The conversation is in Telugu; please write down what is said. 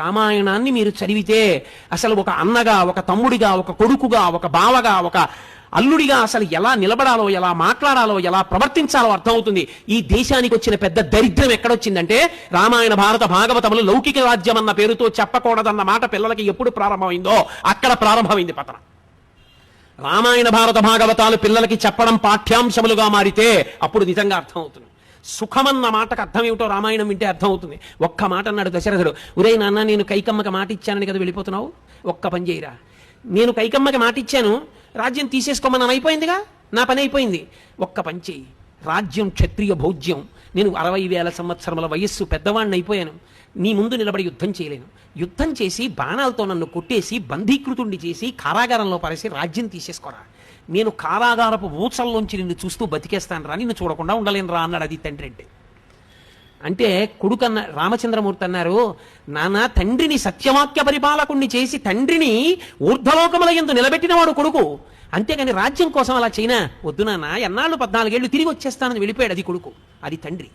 రామాయణాన్ని మీరు చదివితే అసలు ఒక అన్నగా, ఒక తమ్ముడిగా, ఒక కొడుకుగా, ఒక బావగా, ఒక అల్లుడిగా అసలు ఎలా నిలబడాలో, ఎలా మాట్లాడాలో, ఎలా ప్రవర్తించాలో అర్థమవుతుంది. ఈ దేశానికి వచ్చిన పెద్ద దరిద్రం ఎక్కడొచ్చిందంటే రామాయణ భారత భాగవతములు లౌకిక రాజ్యం అన్న పేరుతో చెప్పకూడదన్న మాట పిల్లలకి ఎప్పుడు ప్రారంభమైందో అక్కడ ప్రారంభమైంది పతనం. రామాయణ భారత భాగవతాలు పిల్లలకి చెప్పడం పాఠ్యాంశములుగా మారితే అప్పుడు నిజంగా అర్థమవుతుంది. సుఖమన్న మాటకు అర్థం ఏమిటో రామాయణం వింటే అర్థమవుతుంది. ఒక్క మాట అన్నాడు దశరథుడు, ఒరే నాన్న నేను కైకమ్మకి మాట ఇచ్చానని కదా వెళ్ళిపోతున్నావు, ఒక్క పని చేయరా, నేను కైకమ్మకి మాట ఇచ్చాను, రాజ్యం తీసేసుకోమని అయిపోయిందిగా, నా పని అయిపోయింది, ఒక్క పని చేయి, రాజ్యం క్షత్రియ భోజ్యం, నేను 60,000 సంవత్సరముల వయస్సు పెద్దవాడిని అయిపోయాను, నీ ముందు నిలబడి యుద్ధం చేయలేను, యుద్ధం చేసి బాణాలతో నన్ను కొట్టేసి బంధీకృతుణ్ణి చేసి కారాగారంలో పరేసి రాజ్యం తీసేసుకోరా, నేను కారాగారపు ఊచల్లోంచి నిన్ను చూస్తూ బతికేస్తాను రా, నిన్ను చూడకుండా ఉండలేను రా అన్నాడు. అది తండ్రి అంటే కొడుకు అన్న రామచంద్రమూర్తి అన్నారు, నాన్న తండ్రిని సత్యవాక్య పరిపాలకుణ్ణి చేసి తండ్రిని ఊర్ధ్వలోకముల యందు నిలబెట్టిన వాడు కొడుకు, అంతేగాని రాజ్యం కోసం అలా చేయనా, వద్దు నాన్న ఎన్నాళ్ళు 14 ఏళ్ళు తిరిగి వచ్చేస్తానని వెళ్ళిపోయాడు. అది కొడుకు, అది తండ్రి.